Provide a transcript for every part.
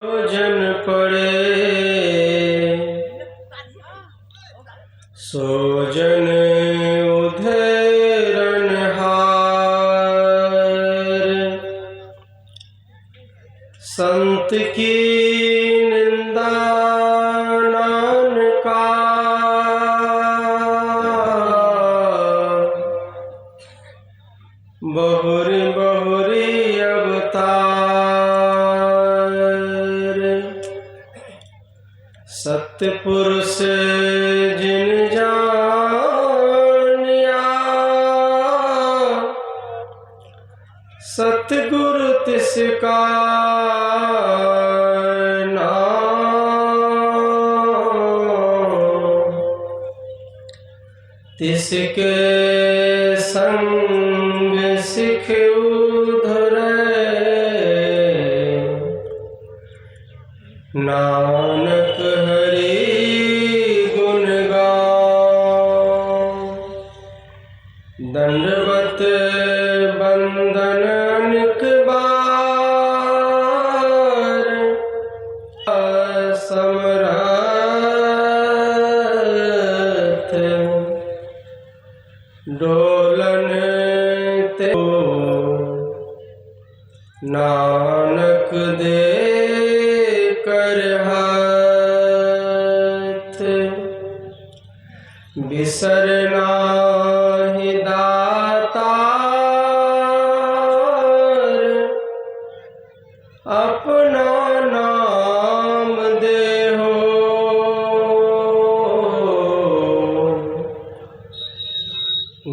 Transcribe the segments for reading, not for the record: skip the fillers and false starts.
जन पड़े सोजन उधेरनहार। संत की निंदा नानका बहुरी बहुरी अवतार। सत्पुरुष जिन जानिया सतगुरु तिसका नाम। तिसके संग सिख उधरे नानक हरि गुण गाओ। दंडवत बंदन अनेक बार समरथ डोलन ते नानक दे कर हाथ। बिसरना ही दातार अपना नाम दे हो।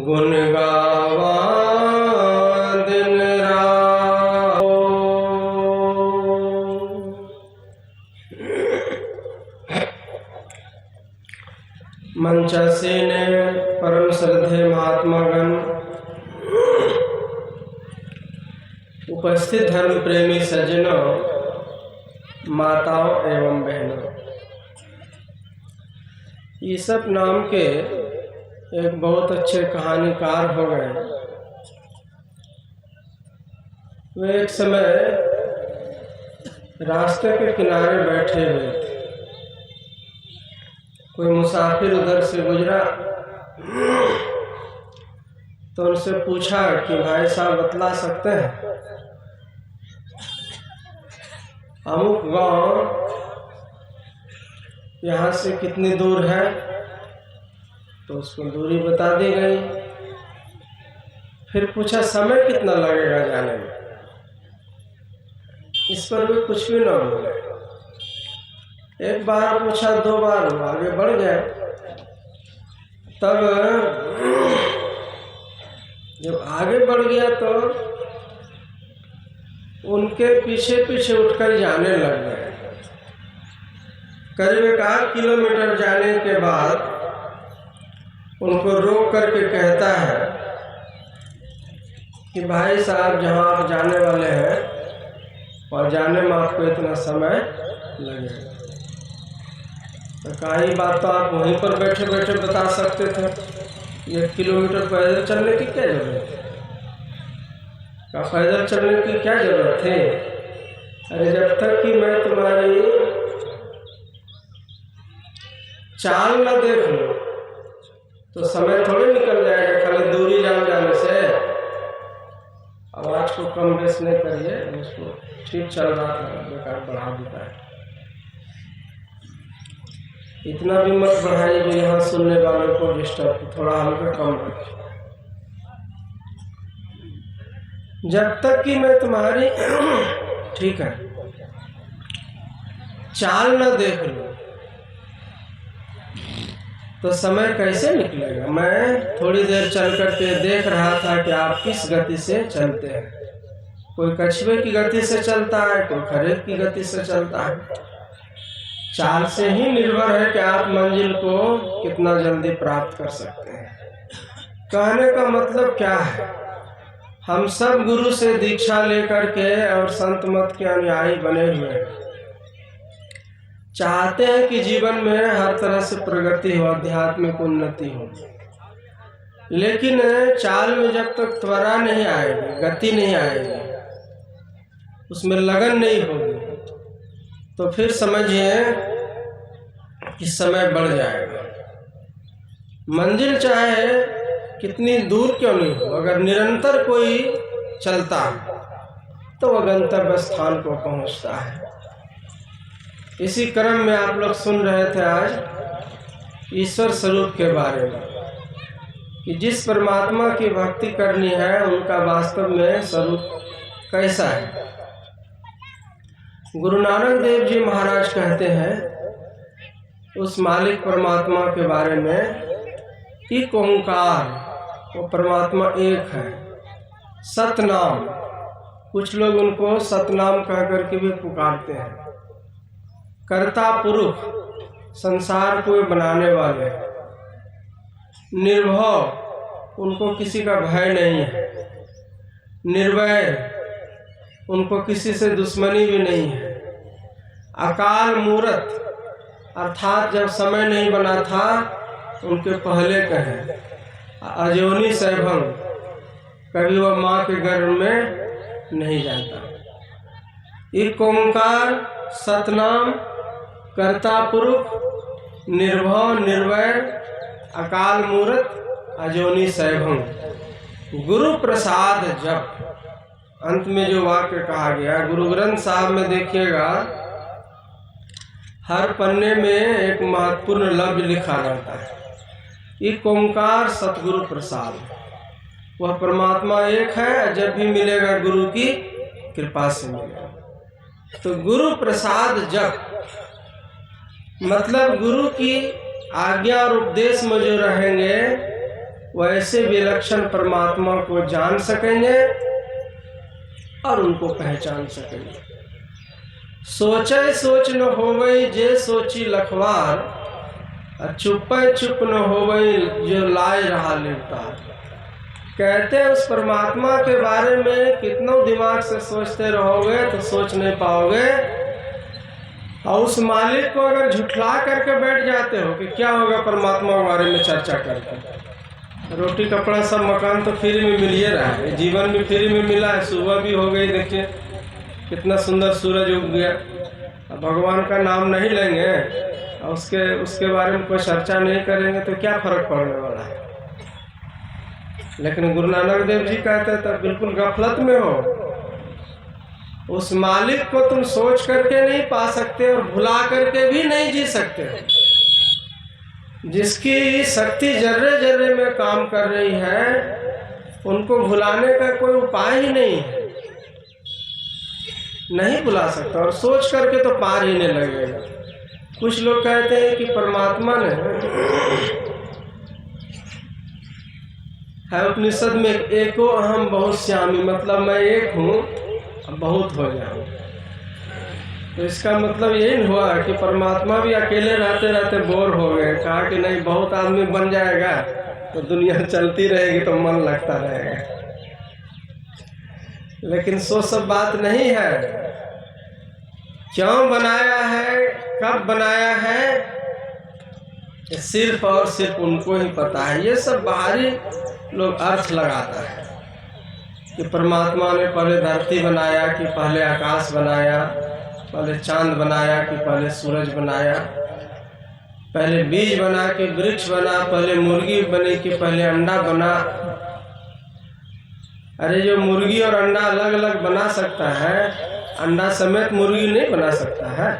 गुण गावा दिन रात। मंचासीन परम श्रद्धेय महात्मागण, उपस्थित धर्म प्रेमी सज्जनों, माताओं एवं बहनों, ईसप नाम के एक बहुत अच्छे कहानीकार हो गए। वे एक समय रास्ते के किनारे बैठे हुए थे। कोई मुसाफिर उधर से गुजरा तो उनसे पूछा कि भाई साहब बतला सकते हैं अमुक गांव यहाँ से कितनी दूर है? तो उसको दूरी बता दी गई। फिर पूछा समय कितना लगेगा जाने में? इस पर भी कुछ भी ना बोले। एक बार पूछा, दो बार, आगे बढ़ गए। तब जब आगे बढ़ गया तो उनके पीछे पीछे उठकर जाने लग गए। करीब 1 किलोमीटर जाने के बाद उनको रोक करके कहता है कि भाई साहब, जहाँ आप जाने वाले हैं और जाने में आपको इतना समय लगेगा। तो कई बात तो आप वहीं पर बैठे बैठे बता सकते थे। 1 किलोमीटर पैदल चलने की क्या जरूरत है? क्या पैदल चलने की क्या जरूरत है? अरे जब तक कि मैं तुम्हारी चाल न देख लूं तो समय थोड़े निकल जाएगा खाली दूरी जाने से। आवाज को कम बेस नहीं करिए, उसको ठीक चल रहा था बेकार बढ़ा देता है। इतना भी मत बढ़ाइए जो यहाँ सुनने वालों को डिस्टर्ब, थोड़ा हल्का कम रखिए। जब तक कि मैं तुम्हारी ठीक है चाल न देख लूं तो समय कैसे निकलेगा? मैं थोड़ी देर चल करके देख रहा था कि आप किस गति से चलते हैं। कोई कछुए की गति से चलता है, कोई खरेट की गति से चलता है। चाल से ही निर्भर है कि आप मंजिल को कितना जल्दी प्राप्त कर सकते हैं। कहने का मतलब क्या है? हम सब गुरु से दीक्षा लेकर के और संत मत के अनुयायी बने हुए हैं। चाहते हैं कि जीवन में हर तरह से प्रगति हो, आध्यात्मिक उन्नति हो, लेकिन चाल में जब तक त्वरा नहीं आएगी, गति नहीं आएगी, उसमें लगन नहीं होगी, तो फिर समझिए कि समय बढ़ जाएगा। मंजिल चाहे कितनी दूर क्यों नहीं हो, अगर निरंतर कोई चलता है तो वह गंतव्य स्थान को पहुंचता है। इसी क्रम में आप लोग सुन रहे थे आज ईश्वर स्वरूप के बारे में कि जिस परमात्मा की भक्ति करनी है उनका वास्तव में स्वरूप कैसा है। गुरु नानक देव जी महाराज कहते हैं उस मालिक परमात्मा के बारे में कि ओंकार, वो परमात्मा एक है। सतनाम, कुछ लोग उनको सतनाम कह करके भी पुकारते हैं। कर्ता पुरुष, संसार को बनाने वाले। निर्भव, उनको किसी का भय नहीं है। निर्वैर, उनको किसी से दुश्मनी भी नहीं है। अकाल मूर्त, अर्थात जब समय नहीं बना था उनके पहले कहे। अजोनी सैभंग, कभी वह माँ के गर्भ में नहीं जाता। एक ओंकार, सतनाम, कर्ता पुरुष, निर्भव, निर्वैर, अकाल मूर्त, अजोनी सैभंग, गुरु प्रसाद जप। अंत में जो वाक्य कहा गया गुरु ग्रंथ साहब में देखिएगा, हर पन्ने में एक महत्वपूर्ण लफ्ज लिखा रहता है। एक ओंकार सतगुरु प्रसाद, वह परमात्मा एक है, जब भी मिलेगा गुरु की कृपा से मिलेगा। तो गुरु प्रसाद जप मतलब गुरु की आज्ञा और उपदेश में जो रहेंगे वैसे विलक्षण परमात्मा को जान सकेंगे और उनको पहचान सकेंगे। सोचे सोच न होवई जे सोची लखवार, चुपे चुप न होवई जो लाए रहा लेवतार। कहते हैं उस परमात्मा के बारे में कितनों दिमाग से सोचते रहोगे तो सोच नहीं पाओगे, और उस मालिक को अगर झुठला करके बैठ जाते हो कि क्या होगा परमात्मा के बारे में चर्चा करके। रोटी कपड़ा सब मकान तो फ्री में मिल ही रहा है, जीवन भी फ्री में मिला है। सुबह भी हो गई, देखिए कितना सुंदर सूरज उग गया। अब भगवान का नाम नहीं लेंगे और उसके बारे में कोई चर्चा नहीं करेंगे तो क्या फर्क पड़ने वाला है। लेकिन गुरु नानक देव जी कहते हैं तब बिल्कुल गफलत में हो। उस मालिक को तुम सोच करके नहीं पा सकते और भुला करके भी नहीं जी सकते। जिसकी शक्ति जर्रे जर्रे में काम कर रही है उनको भुलाने का कोई उपाय ही नहीं है, नहीं भुला सकता। और सोच करके तो पार ही नहीं लगेगा। कुछ लोग कहते हैं कि परमात्मा ने है उपनिषद में एको अहम बहुत श्यामी, मतलब मैं एक हूँ बहुत हो जाऊं। तो इसका मतलब यही हुआ कि परमात्मा भी अकेले रहते रहते बोर हो गए। कहा कि नहीं, बहुत आदमी बन जाएगा तो दुनिया चलती रहेगी तो मन लगता रहेगा। लेकिन सो सब बात नहीं है। क्यों बनाया है, कब बनाया है, सिर्फ और सिर्फ उनको ही पता है। ये सब बाहरी लोग अर्थ लगाता है कि परमात्मा ने पहले धरती बनाया, कि पहले आकाश बनाया, पहले चांद बनाया, कि पहले सूरज बनाया, पहले बीज बना कि वृक्ष बना, पहले मुर्गी बनी कि पहले अंडा बना। अरे जो मुर्गी और अंडा अलग अलग बना सकता है, अंडा समेत मुर्गी नहीं बना सकता है।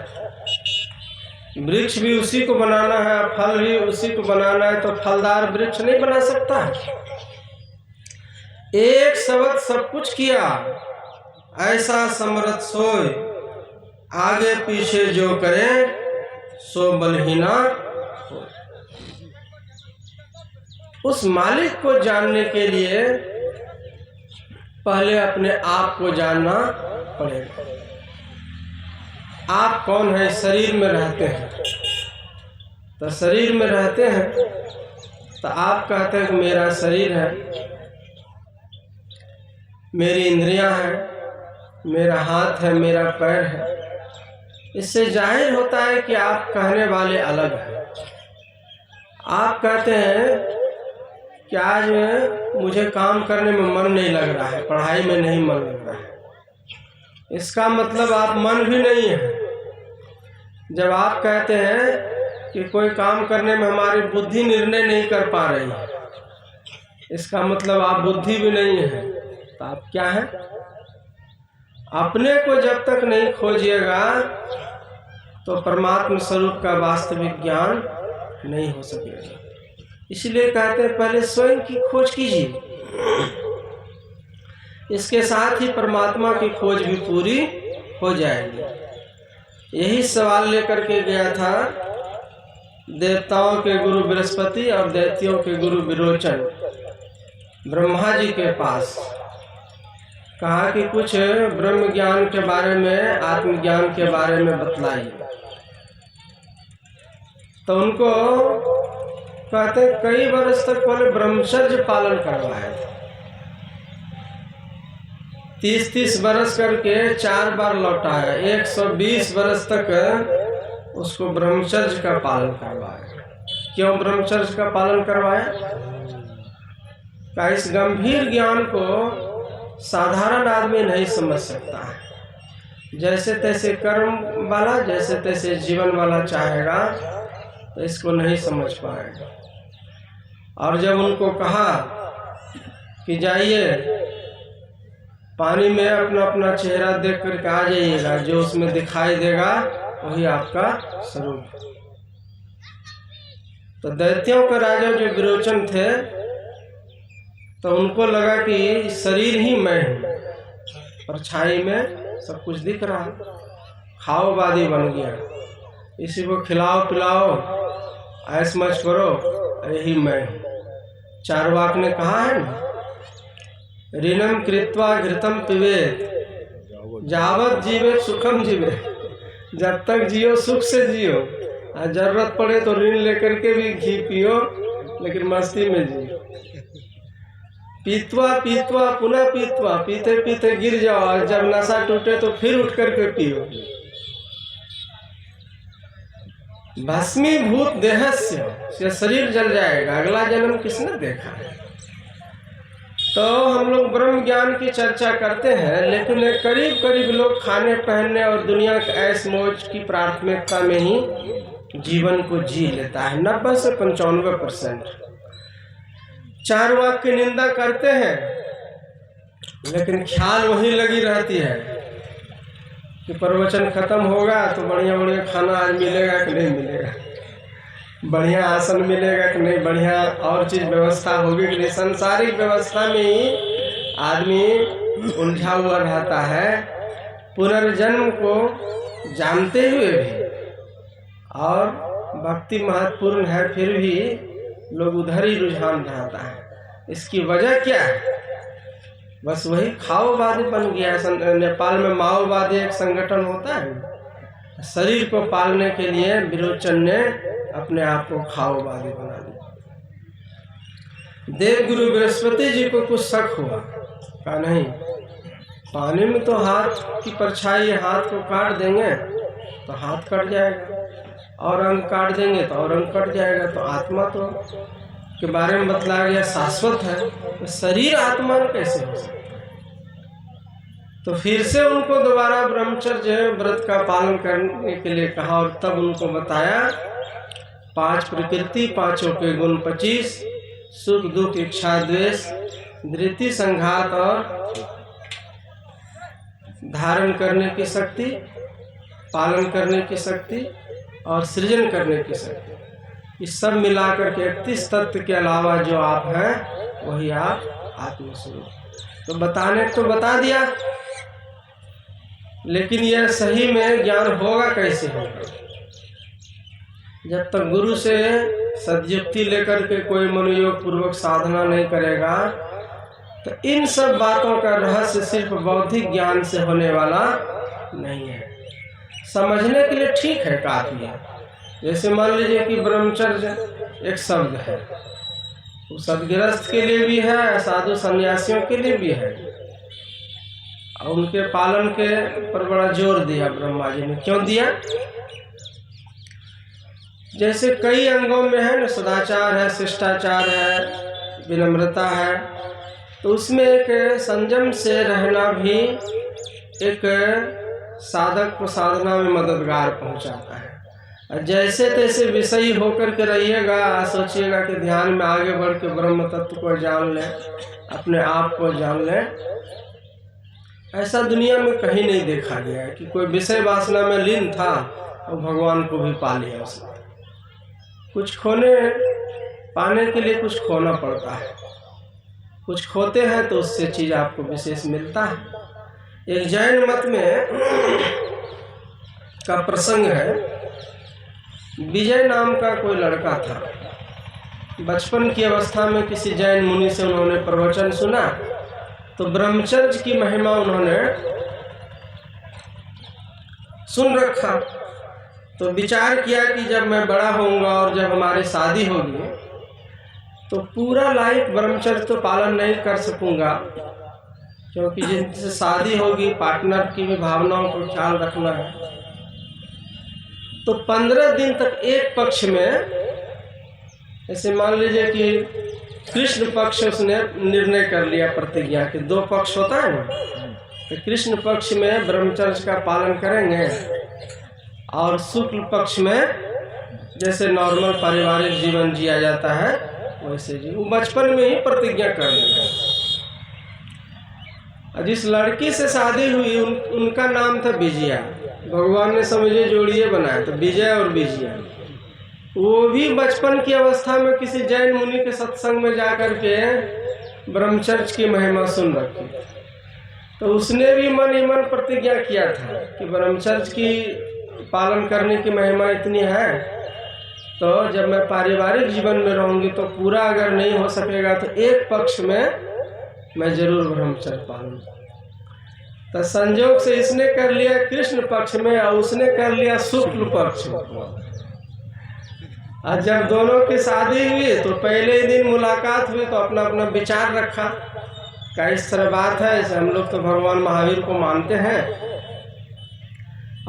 वृक्ष भी उसी को बनाना है, फल भी उसी को बनाना है, तो फलदार वृक्ष नहीं बना सकता है। एक शब्द सब कुछ किया, ऐसा समर्थ सोए, आगे पीछे जो करे सो बलहीना हो। उस मालिक को जानने के लिए पहले अपने आप को जानना पड़ेगा। आप कौन है? शरीर में रहते हैं, तो शरीर में रहते हैं तो आप कहते हैं कि मेरा शरीर है, मेरी इंद्रियां हैं, मेरा हाथ है, मेरा पैर है। इससे जाहिर होता है कि आप कहने वाले अलग हैं। आप कहते हैं कि आज मुझे काम करने में मन नहीं लग रहा है, पढ़ाई में नहीं मन लग रहा है। इसका मतलब आप मन भी नहीं है, जब आप कहते हैं कि कोई काम करने में हमारी बुद्धि निर्णय नहीं कर पा रही है, इसका मतलब आप बुद्धि भी नहीं है, तो आप क्या है? अपने को जब तक नहीं खोजिएगा तो परमात्मा स्वरूप का वास्तविक ज्ञान नहीं हो सकेगा। इसलिए कहते हैं पहले स्वयं की खोज कीजिए, इसके साथ ही परमात्मा की खोज भी पूरी हो जाएगी। यही सवाल लेकर के गया था देवताओं के गुरु बृहस्पति और दैत्यों के गुरु विरोचन ब्रह्मा जी के पास। कहा कि कुछ ब्रह्म ज्ञान के बारे में, आत्मज्ञान के बारे में बतलाइए। तो उनको कहते कई वर्ष तक पहले ब्रह्मचर्य पालन करवाया, 30-30 बरस करके 4 बार लौटाया, 120 बरस तक उसको ब्रह्मचर्य का पालन करवाया। क्यों ब्रह्मचर्य का पालन करवाया? क्या इस गंभीर ज्ञान को साधारण आदमी नहीं समझ सकता है। जैसे तैसे कर्म वाला, जैसे तैसे जीवन वाला चाहेगा तो इसको नहीं समझ पाएगा। और जब उनको कहा कि जाइए पानी में अपना अपना चेहरा देख करके आ जाइएगा, जो उसमें दिखाई देगा वही आपका स्वरूप। तो दैत्यों के राजा जो विरोचन थे, तो उनको लगा कि शरीर ही मैं हूँ, परछाई में सब कुछ दिख रहा, खाओवादी बन गया। इसी को खिलाओ पिलाओ, ऐश मच करो, यही मैं हूँ। चार्वाक ने कहा है ना, ऋणम कृत्वा घृतम पिबेत जावत जीवे सुखम जीवे। जब तक जियो सुख से जियो, और जरूरत पड़े तो ऋण लेकर के भी घी पियो, लेकिन मस्ती में जियो। पीतवा पीतवा पुनः पीतवा, पीते पीते गिर जाओ, और जब नशा टूटे तो फिर उठ करके पियो। भस्मीभूत देहस्य, शरीर जल जाएगा, अगला जन्म किसने देखा है। तो हम लोग ब्रह्म ज्ञान की चर्चा करते हैं, लेकिन करीब करीब लोग खाने पहनने और दुनिया के ऐश मौज की प्राथमिकता में ही जीवन को जी लेता है। 90 से 95% चार्वाक की निंदा करते हैं, लेकिन ख्याल वही लगी रहती है कि प्रवचन खत्म होगा तो बढ़िया बढ़िया खाना आज मिलेगा कि नहीं मिलेगा, बढ़िया आसन मिलेगा कि नहीं, बढ़िया और चीज व्यवस्था होगी कि नहीं। सांसारिक व्यवस्था में ही आदमी उलझा हुआ रहता है, पुनर्जन्म को जानते हुए भी। और भक्ति महत्वपूर्ण है, फिर भी लोग उधर ही रुझान रहता है। इसकी वजह क्या है? बस वही खाओवादी बन गया है। नेपाल में माओवादी एक संगठन होता है, शरीर को पालने के लिए विरोचन ने अपने आप को खाओवादी बना दिया। देवगुरु बृहस्पति जी को कुछ शक हुआ, कहा नहीं, पानी में तो हाथ की परछाई, हाथ को काट देंगे तो हाथ कट जाएगा, और अंग काट देंगे तो और अंग कट जाएगा। तो आत्मा तो के बारे में बतलाया गया शाश्वत है, तो शरीर आत्मा कैसे हो सकता है। तो फिर से उनको दोबारा ब्रह्मचर्य व्रत का पालन करने के लिए कहा, और तब उनको बताया 5 प्रकृति, 5 के गुण, 25 सुख दुख इच्छा द्वेष धृति संघात और धारण करने की शक्ति, पालन करने की शक्ति और सृजन करने की शक्ति। इस सब मिलाकर के 31 तत्व के अलावा जो आप हैं वही आप आत्मस्वरूप। तो बताने तो बता दिया, लेकिन यह सही में ज्ञान होगा कैसे होगा? जब तक गुरु से सद्युक्ति लेकर के कोई मनोयोग पूर्वक साधना नहीं करेगा, तो इन सब बातों का रहस्य सिर्फ बौद्धिक ज्ञान से होने वाला नहीं है। समझने के लिए ठीक है, काफी है। जैसे मान लीजिए कि ब्रह्मचर्य एक शब्द है, वो सदगृहस्थ के लिए भी है, साधु सन्यासियों के लिए भी है, और उनके पालन के पर बड़ा जोर दिया ब्रह्मा जी ने। क्यों दिया? जैसे कई अंगों में है न, सदाचार है, शिष्टाचार है, विनम्रता है, तो उसमें एक संयम से रहना भी एक साधक को साधना में मददगार पहुंचाता है। और जैसे तैसे विषयी होकर के रहिएगा, सोचिएगा कि ध्यान में आगे बढ़ के ब्रह्म तत्व को जान लें, अपने आप को जान लें। ऐसा दुनिया में कहीं नहीं देखा गया है कि कोई विषय वासना में लीन था और भगवान को भी पा लिया उसने। कुछ पाने के लिए कुछ खोना पड़ता है, कुछ खोते हैं तो उससे चीज आपको विशेष मिलता है। एक जैन मत में का प्रसंग है। विजय नाम का कोई लड़का था। बचपन की अवस्था में किसी जैन मुनि से उन्होंने प्रवचन सुना, तो ब्रह्मचर्य की महिमा उन्होंने सुन रखा। तो विचार किया कि जब मैं बड़ा होऊंगा और जब हमारी शादी होगी तो पूरा लाइफ ब्रह्मचर्य तो पालन नहीं कर सकूंगा, क्योंकि जिनसे शादी होगी पार्टनर की भी भावनाओं को ख्याल रखना है। तो 15 दिन तक एक पक्ष में, ऐसे मान लीजिए कि कृष्ण पक्ष उसने निर्णय कर लिया प्रतिज्ञा कि 2 पक्ष होता है ना, तो कृष्ण पक्ष में ब्रह्मचर्य का पालन करेंगे और शुक्ल पक्ष में जैसे नॉर्मल पारिवारिक जीवन जिया जाता है वैसे जी। वो बचपन में ही प्रतिज्ञा कर लिया। जिस लड़की से शादी हुई उनका नाम था विजया। भगवान ने समझे जोड़िए बनाया, तो विजय और विजया। वो भी बचपन की अवस्था में किसी जैन मुनि के सत्संग में जाकर के ब्रह्मचर्य की महिमा सुन रखी, तो उसने भी मन ही मन प्रतिज्ञा किया था कि ब्रह्मचर्य की पालन करने की महिमा इतनी है, तो जब मैं पारिवारिक जीवन में रहूंगी तो पूरा अगर नहीं हो सकेगा तो एक पक्ष में मैं जरूर ब्रह्मचर्य पालन। तो संजोग से इसने कर लिया कृष्ण पक्ष में और उसने कर लिया शुक्ल पक्ष में। और जब दोनों की शादी हुई तो पहले ही दिन मुलाकात हुई तो अपना अपना विचार रखा का इस तरह बात है। जैसे हम लोग तो भगवान महावीर को मानते हैं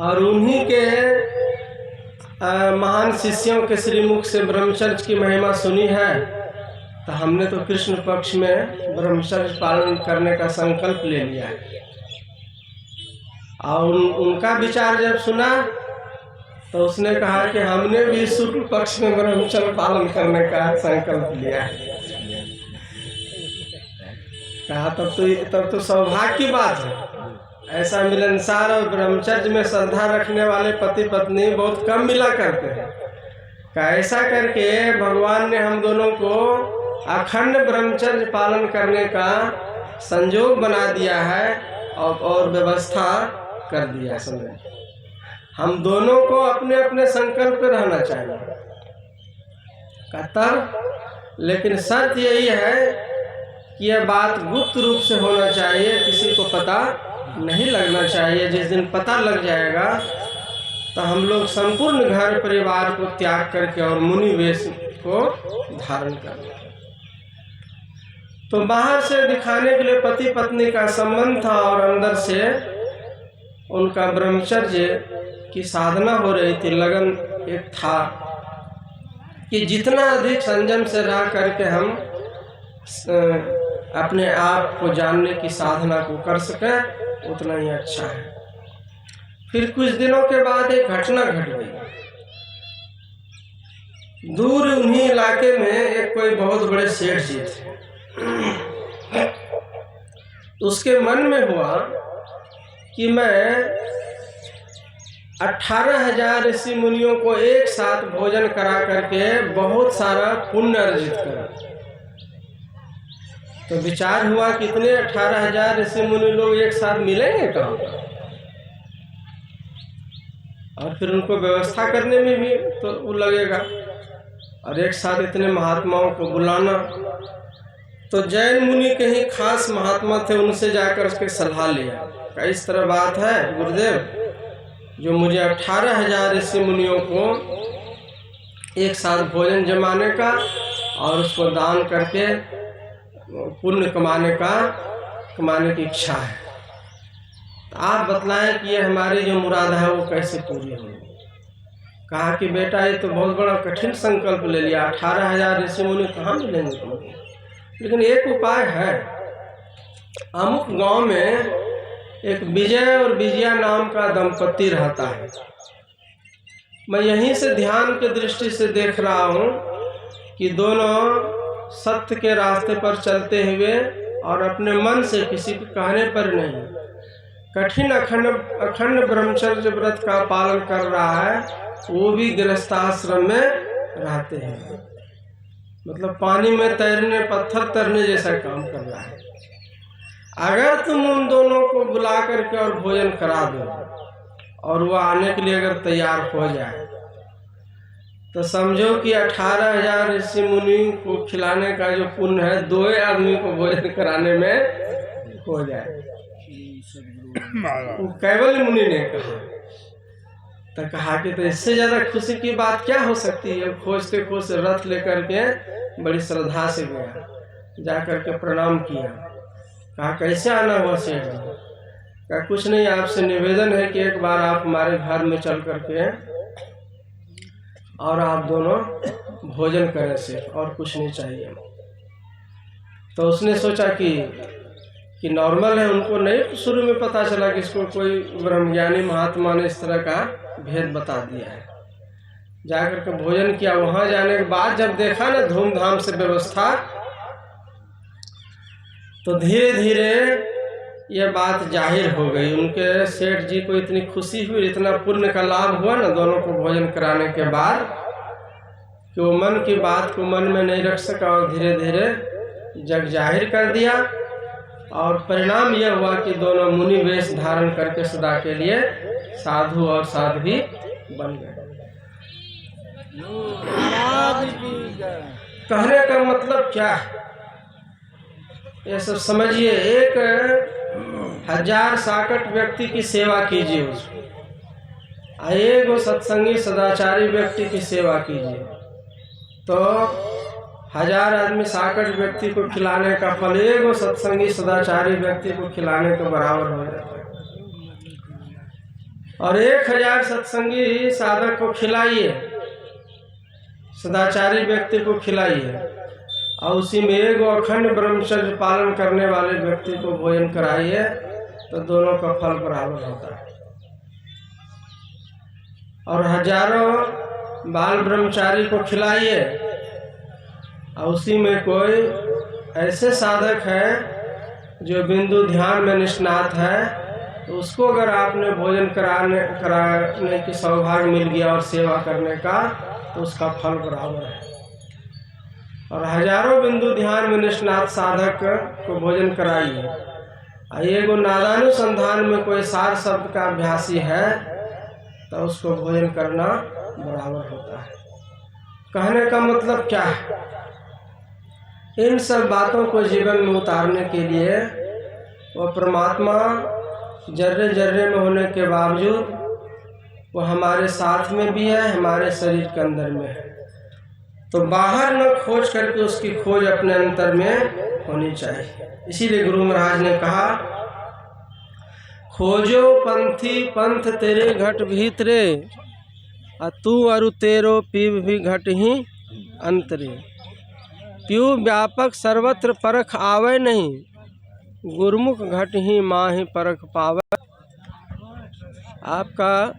और उन्हीं के महान शिष्यों के श्रीमुख से ब्रह्मचर्य की महिमा सुनी है, तो हमने तो कृष्ण पक्ष में ब्रह्मचर्य पालन करने का संकल्प ले लिया है। और उनका विचार जब सुना तो उसने कहा कि हमने भी शुक्ल पक्ष में ब्रह्मचर्य पालन करने का संकल्प लिया है। कहा तब तो सौभाग्य की बात है। ऐसा मिलनसार और ब्रह्मचर्य में श्रद्धा रखने वाले पति पत्नी बहुत कम मिला करते हैं। ऐसा करके भगवान ने हम दोनों को अखंड ब्रह्मचर्य पालन करने का संयोग बना दिया है और व्यवस्था कर दिया। समझे, हम दोनों को अपने अपने संकल्प पे रहना चाहिए। तब लेकिन शर्त यही है कि यह बात गुप्त रूप से होना चाहिए, किसी को पता नहीं लगना चाहिए। जिस दिन पता लग जाएगा तो हम लोग संपूर्ण घर परिवार को त्याग करके और मुनि वेश को धारण कर। तो बाहर से दिखाने के लिए पति पत्नी का संबंध था और अंदर से उनका ब्रह्मचर्य की साधना हो रही थी। लगन एक था कि जितना अधिक संयम से रह करके हम अपने आप को जानने की साधना को कर सकें उतना ही अच्छा है। फिर कुछ दिनों के बाद एक घटना घट गई। दूर उन्हीं इलाके में एक कोई बहुत बड़े सेठ जी थे। उसके मन में हुआ कि मैं 18,000 ऋषि मुनियों को एक साथ भोजन करा करके बहुत सारा पुण्य अर्जित करूं। तो विचार हुआ कि इतने 18,000 ऋषि मुनि लोग एक साथ मिलेंगे कहाँ, और फिर उनको व्यवस्था करने में भी तो वो लगेगा, और एक साथ इतने महात्माओं को बुलाना। तो जैन मुनि कहीं खास महात्मा थे, उनसे जाकर उसके सलाह लिया। इस तरह बात है गुरुदेव, जो मुझे 18,000 ऋषि मुनियों को एक साथ भोजन जमाने का और उसको दान करके पुण्य कमाने की इच्छा है। तो आप बतलाएं कि ये हमारी जो मुराद है वो कैसे पूरी होगी। कहा कि बेटा ये तो बहुत बड़ा कठिन संकल्प ले लिया, 18,000 ऋषि मुनि कहाँ मिलेंगे तुमको, लेकिन एक उपाय है। अमुक गांव में एक विजय और विजया नाम का दंपति रहता है। मैं यहीं से ध्यान की दृष्टि से देख रहा हूँ कि दोनों सत्य के रास्ते पर चलते हुए और अपने मन से किसी के कहने पर नहीं, कठिन अखंड ब्रह्मचर्य व्रत का पालन कर रहा है, वो भी गृहस्थाश्रम में रहते हैं। मतलब पानी में तैरने, पत्थर तैरने जैसा काम कर रहा है। अगर तुम उन दोनों को बुला करके और भोजन करा दो और वो आने के लिए अगर तैयार हो जाए तो समझो कि 18,000 ऋषि मुनि को खिलाने का जो पुण्य है 2 आदमी को भोजन कराने में हो जाए। वो कैवल्य मुनि ने कहा, तो कहा कि तो इससे ज्यादा खुशी की बात क्या हो सकती है। खोजते खोजते रथ लेकर के बड़ी श्रद्धा से गया, जा करके प्रणाम किया। कहा कैसे आना हुआ सेठ जी? कहा कुछ नहीं, आपसे निवेदन है कि एक बार आप हमारे घर में चल करके और आप दोनों भोजन करें सिर्फ, और कुछ नहीं चाहिए। तो उसने सोचा कि नॉर्मल है, उनको नहीं शुरू में पता चला कि इसको कोई ब्रह्मज्ञानी महात्मा ने इस तरह का भेद बता दिया है। जाकर के भोजन किया। वहां जाने के बाद जब देखा ना धूमधाम से व्यवस्था, तो धीरे धीरे ये बात जाहिर हो गई। उनके सेठ जी को इतनी खुशी हुई, इतना पुण्य का लाभ हुआ ना दोनों को भोजन कराने के बाद, कि वो मन की बात को मन में नहीं रख सका और धीरे धीरे जग जाहिर कर दिया। और परिणाम यह हुआ कि दोनों मुनि वेश धारण करके सदा के लिए साधु और साध्वी बन गए। कहने का मतलब क्या है ये सब समझिए। 1,000 साकट व्यक्ति की सेवा कीजिए, उसको एक सत्संगी सदाचारी व्यक्ति की सेवा कीजिए, तो 1000 आदमी साकट व्यक्ति को खिलाने का फल एक सत्संगी सदाचारी व्यक्ति को खिलाने के बराबर हो जाता है। और 1000 सत्संगी साधक को खिलाइए, सदाचारी व्यक्ति को खिलाइए, और उसी में एक अखंड ब्रह्मचर्य पालन करने वाले व्यक्ति को भोजन कराइए, तो दोनों का फल बराबर होता है। और हजारों बाल ब्रह्मचारी को खिलाइए, और उसी में कोई ऐसे साधक है जो बिंदु ध्यान में निष्णात है, तो उसको अगर आपने भोजन कराने की सौभाग्य मिल गया और सेवा करने का, तो उसका फल बराबर है। और हजारों बिंदु ध्यान में निष्णात साधक को भोजन कराइए, और एक नादानुसंधान में कोई सार शब्द का अभ्यासी है, तो उसको भोजन करना बराबर होता है। कहने का मतलब क्या है? इन सब बातों को जीवन में उतारने के लिए वो परमात्मा जर्रे जर्रे में होने के बावजूद वो हमारे साथ में भी है, हमारे शरीर के अंदर में है। तो बाहर न खोज करके उसकी खोज अपने अंतर में होनी चाहिए। इसीलिए गुरु महाराज ने कहा, खोजो पंथी पंथ तेरे घट भीतरे, तू अरु तेरो पीव भी घट ही अंतरे। प्यू व्यापक सर्वत्र परख आवे नहीं, गुरुमुख घट ही माहि परख पावे। आपका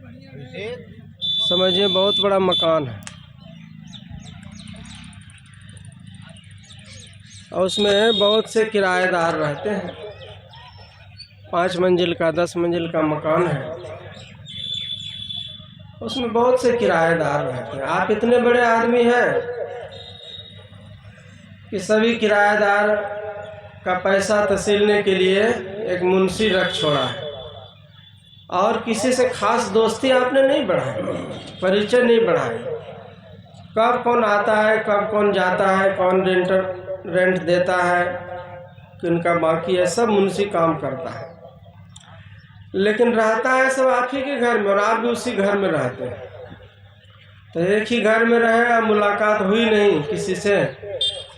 समझिए बहुत बड़ा मकान है, और उसमें बहुत से किराएदार रहते हैं। 5 मंजिल का 10 मंजिल का मकान है, उसमें बहुत से किराएदार रहते हैं। आप इतने बड़े आदमी हैं कि सभी किराएदार का पैसा तसीलने के लिए एक मुंशी रख छोड़ा है, और किसी से खास दोस्ती आपने नहीं बढ़ाई, परिचय नहीं बढ़ाई। कब कौन आता है, कब कौन जाता है, कौन रेंट देता है, किनका बाकी है, सब मुंशी काम करता है। लेकिन रहता है सब आप ही के घर में, और आप भी उसी घर में रहते हैं। तो एक ही घर में रहे, मुलाकात हुई नहीं किसी से,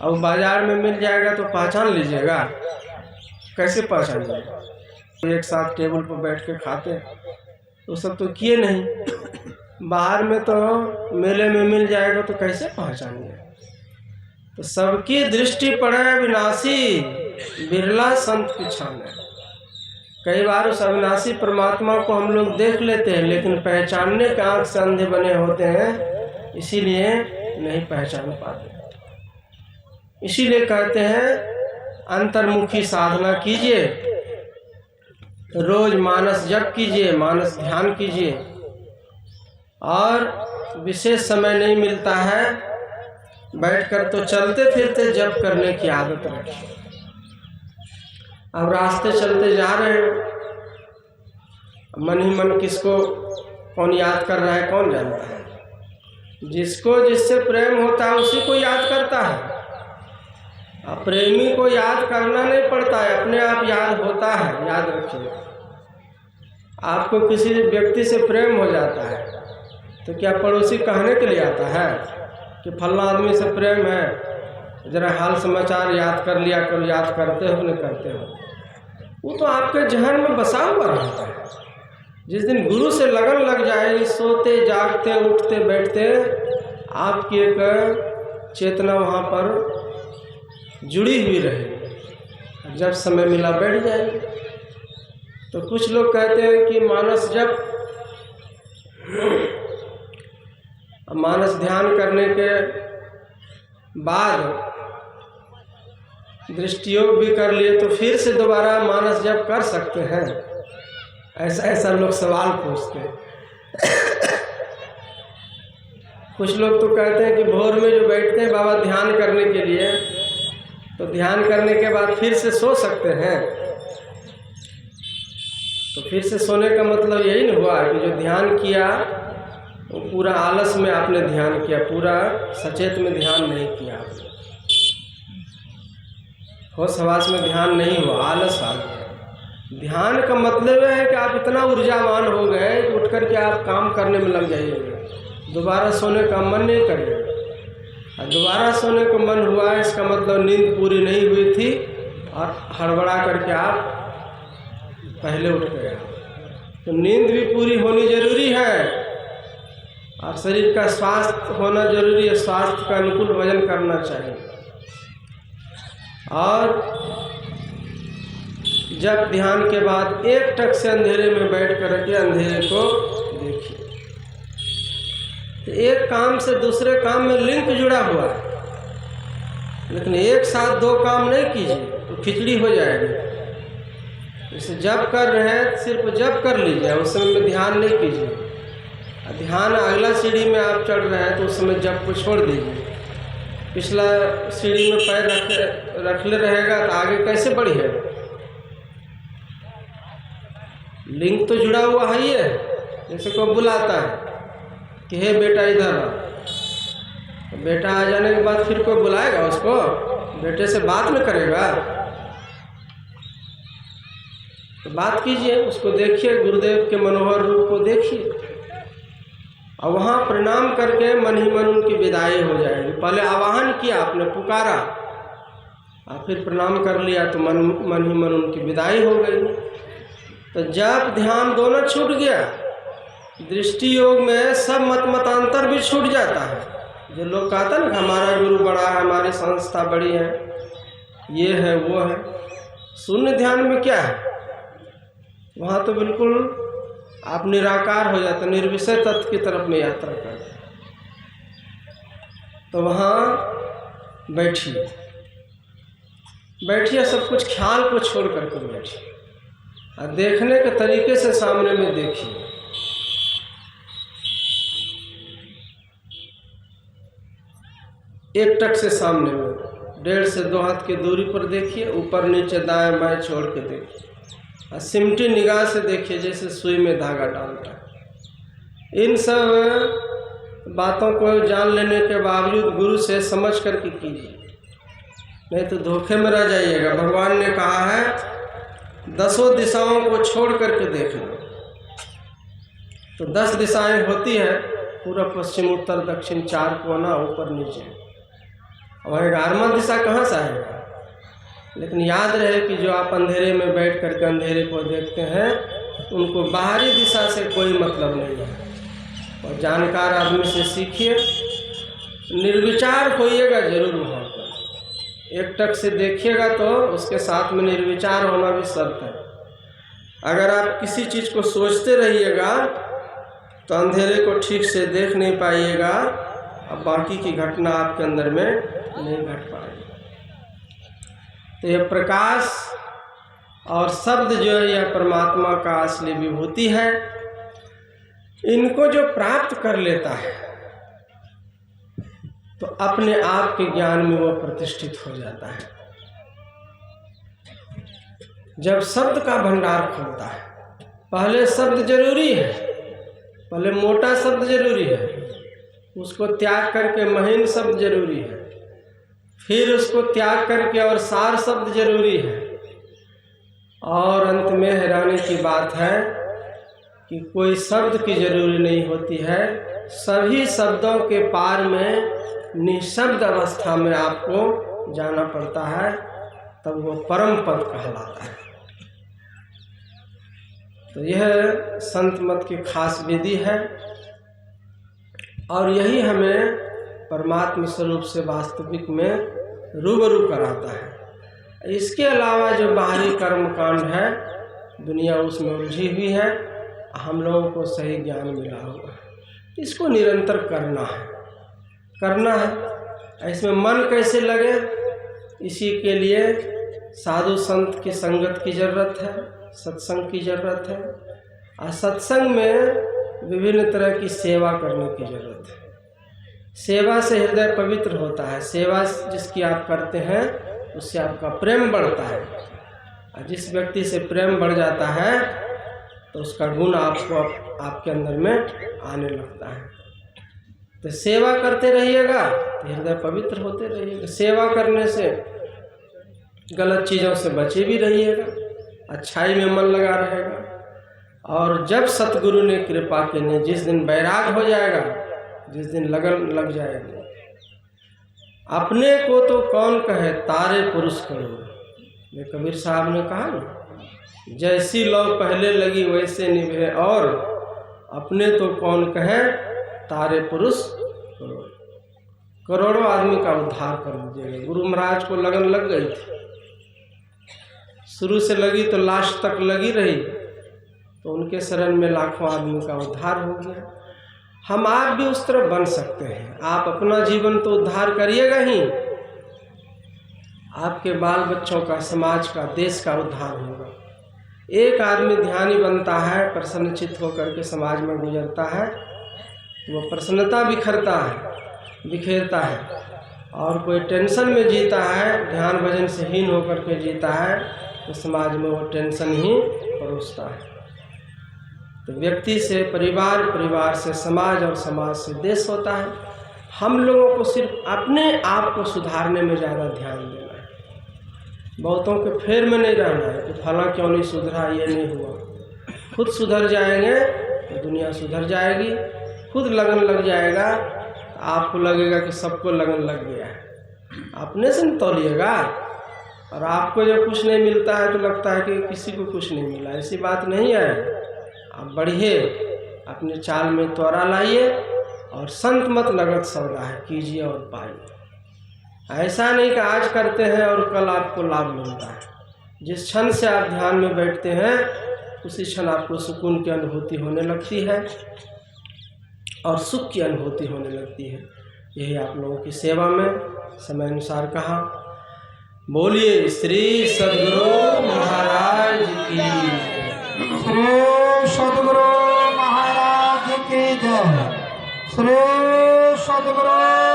अब बाजार में मिल जाएगा तो पहचान लीजिएगा? कैसे पहचान लीजिएगा? एक साथ टेबल पर बैठ के खाते, तो सब तो किए नहीं। बाहर में तो मेले में मिल जाएगा तो कैसे पहचानिए? तो सबकी दृष्टि पड़े विनाशी, बिरला संत पिछाने। कई बार उस अविनाशी परमात्मा को हम लोग देख लेते हैं, लेकिन पहचानने के आँख से अंधे बने होते हैं, इसीलिए नहीं पहचान पाते। इसीलिए कहते हैं अंतर्मुखी साधना कीजिए, रोज मानस जप कीजिए, मानस ध्यान कीजिए, और विशेष समय नहीं मिलता है बैठकर तो चलते फिरते जप करने की आदत रखिए। अब रास्ते चलते जा रहे हैं, मन ही मन किसको कौन याद कर रहा है कौन जानता है। जिसको जिससे प्रेम होता है उसी को याद करता है। अब प्रेमी को याद करना नहीं पड़ता है, अपने आप याद होता है। याद रखिए, आपको किसी व्यक्ति से प्रेम हो जाता है तो क्या पड़ोसी कहने के लिए आता है कि फल्ला आदमी से प्रेम है, जरा हाल समाचार याद कर लिया करो, याद करते हो नहीं करते हो। वो तो आपके जहन में बसा हुआ रहता है। जिस दिन गुरु से लगन लग जाए, सोते जागते उठते बैठते आपकी एक चेतना वहाँ पर जुड़ी हुई रहेगी, जब समय मिला बैठ जाएगी। तो कुछ लोग कहते हैं कि मानस ध्यान करने के बाद दृष्टियोग भी कर लिए तो फिर से दोबारा मानस जप कर सकते हैं? ऐसा लोग सवाल पूछते हैं। कुछ लोग तो कहते हैं कि भोर में जो बैठते हैं बाबा ध्यान करने के लिए, तो ध्यान करने के बाद फिर से सो सकते हैं। तो फिर से सोने का मतलब यही नहीं हुआ कि जो ध्यान किया वो पूरा आलस में आपने ध्यान किया, पूरा सचेत में ध्यान नहीं किया, होश हवास में ध्यान नहीं हुआ, आलस आ गया। ध्यान का मतलब है कि आप इतना ऊर्जावान हो गए कि उठ कर के आप काम करने में लग जाइएगा, दोबारा सोने का मन नहीं करेगा। और दोबारा सोने को मन हुआ, इसका मतलब नींद पूरी नहीं हुई थी और हड़बड़ा करके आप पहले उठ गए। तो नींद भी पूरी होनी जरूरी है और शरीर का स्वास्थ्य होना जरूरी है। स्वास्थ्य का अनुकूल भोजन करना चाहिए। और जब ध्यान के बाद एक टक से अंधेरे में बैठ कर के अंधेरे को देखिए। तो एक काम से दूसरे काम में लिंक जुड़ा हुआ है, लेकिन एक साथ दो काम नहीं कीजिए तो खिचड़ी हो जाएगी। जैसे जप कर रहे हैं, सिर्फ जप कर लीजिए, उस समय में ध्यान नहीं कीजिए। ध्यान अगला सीढ़ी में आप चढ़ रहे हैं तो उस समय जप को छोड़ दीजिए। पिछला सीढ़ी में पैर रखले रहेगा तो आगे कैसे बढ़िए? लिंक तो जुड़ा हुआ है ही है। जैसे कोई बुलाता है कि हे बेटा इधर आ, तो बेटा आ जाने के बाद फिर कोई बुलाएगा उसको? बेटे से बात न करेगा? तो बात कीजिए, उसको देखिए, गुरुदेव के मनोहर रूप को देखिए और वहाँ प्रणाम करके मन ही मन उनकी विदाई हो जाएगी। पहले आवाहन किया, आपने पुकारा और फिर प्रणाम कर लिया तो मन ही मन उनकी विदाई हो गई। तो जब ध्यान दोनों छूट गया, दृष्टि योग में सब मतांतर भी छूट जाता है। जो लोग कहता ना हमारा गुरु बड़ा है, हमारी संस्था बड़ी है, ये है वो है, शून्य ध्यान में क्या है? वहाँ तो बिल्कुल आप निराकार हो जाते, निर्विषय तत्व की तरफ में यात्रा करते। तो वहाँ बैठिए, सब कुछ ख्याल को छोड़ करके बैठिए और देखने के तरीके से सामने में देखिए। एक टक से सामने में 1.5 से 2 हाथ की दूरी पर देखिए, ऊपर नीचे दाएं बाएं छोड़ के देखिए और सिमटी निगाह से देखिए जैसे सुई में धागा डालता है। इन सब बातों को जान लेने के बावजूद गुरु से समझ करके कीजिए, नहीं तो धोखे में रह जाइएगा। भगवान ने कहा है 10 दिशाओं को छोड़ करके देख लो। तो 10 दिशाएं होती है, पूर्व पश्चिम उत्तर दक्षिण, 4 कोना ऊपर नीचे। वह 11वां दिशा कहाँ से आएगा? लेकिन याद रहे कि जो आप अंधेरे में बैठ करके अंधेरे को देखते हैं, उनको बाहरी दिशा से कोई मतलब नहीं है। और जानकार आदमी से सीखिए, निर्विचार होइएगा जरूर वहाँ पर। एक टक से देखिएगा तो उसके साथ में निर्विचार होना भी शर्त है। अगर आप किसी चीज़ को सोचते रहिएगा तो अंधेरे को ठीक से देख नहीं पाइएगा, अब बाकी की घटना आपके अंदर में नहीं घट पाएगी। तो यह प्रकाश और शब्द जो है यह परमात्मा का असली विभूति है। इनको जो प्राप्त कर लेता है तो अपने आप के ज्ञान में वो प्रतिष्ठित हो जाता है। जब शब्द का भंडार खुलता है, पहले शब्द जरूरी है, पहले मोटा शब्द जरूरी है, उसको त्याग करके महीन शब्द जरूरी है, फिर उसको त्याग करके और सार शब्द जरूरी है, और अंत में हैरानी की बात है कि कोई शब्द की जरूरी नहीं होती है। सभी शब्दों के पार में निःशब्द अवस्था में आपको जाना पड़ता है, तब वो परम पद कहलाता है। तो यह संत मत की खास विधि है और यही हमें परमात्मा स्वरूप से वास्तविक में रूबरू कराता है। इसके अलावा जो बाहरी कर्म कांड है, दुनिया उसमें उलझी हुई है, हम लोगों को सही ज्ञान मिला होगा, इसको निरंतर करना है। इसमें मन कैसे लगे, इसी के लिए साधु संत की संगत की जरूरत है, सत्संग की जरूरत है, और सत्संग में विभिन्न तरह की सेवा करने की जरूरत है। सेवा से हृदय पवित्र होता है। सेवा जिसकी आप करते हैं उससे आपका प्रेम बढ़ता है, और जिस व्यक्ति से प्रेम बढ़ जाता है तो उसका गुण आपको आपके अंदर में आने लगता है। तो सेवा करते रहिएगा तो हृदय पवित्र होते रहिएगा। सेवा करने से गलत चीज़ों से बचे भी रहिएगा, अच्छाई में मन लगा रहेगा। और जब सतगुरु ने कृपा की ने जिस दिन वैराग हो जाएगा, जिस दिन लगन लग जाएगी, अपने को तो कौन कहे तारे पुरुष करो, ये कबीर साहब ने कहा ना, जैसी लौ पहले लगी वैसे निभे, और अपने तो कौन कहे तारे पुरुष करो। करोड़ों आदमी का उद्धार कर दीजिएगा। गुरु महाराज को लगन लग गई थी, शुरू से लगी तो लास्ट तक लगी रही, तो उनके शरण में लाखों आदमी का उद्धार हो गया। हम आप भी उस तरह बन सकते हैं। आप अपना जीवन तो उद्धार करिएगा ही, आपके बाल बच्चों का, समाज का, देश का उद्धार होगा। एक आदमी ध्यानी बनता है, प्रसन्नचित्त होकर के समाज में गुजरता है, वो प्रसन्नता बिखेरता है, और कोई टेंशन में जीता है, ध्यान भजन से हीन होकर के जीता है, तो समाज में वो टेंशन ही परोसता है। तो व्यक्ति से परिवार, परिवार से समाज, और समाज से देश होता है। हम लोगों को सिर्फ अपने आप को सुधारने में ज़्यादा ध्यान देना है, बहुतों के फेर में नहीं रहना है कि फला क्यों नहीं सुधरा, ये नहीं हुआ। खुद सुधर जाएंगे तो दुनिया सुधर जाएगी। खुद लगन लग जाएगा तो आपको लगेगा कि सबको लगन लग गया है, अपने से न तोलिएगा। और आपको जब कुछ नहीं मिलता है तो लगता है कि किसी को कुछ नहीं मिला, ऐसी बात नहीं है। आप बढ़िए, अपने चाल में त्वरा लाइए, और संत मत लगत सौदा है, कीजिए और पाइए। ऐसा नहीं कि आज करते हैं और कल आपको लाभ मिलता है। जिस क्षण से आप ध्यान में बैठते हैं उसी क्षण आपको सुकून की अनुभूति होने लगती है और सुख की अनुभूति होने लगती है। यही आप लोगों की सेवा में समय अनुसार कहा। बोलिए श्री सद्गुरु महाराज की, श्री सद्गुरु महाराज की जय, श्री सद्गुरु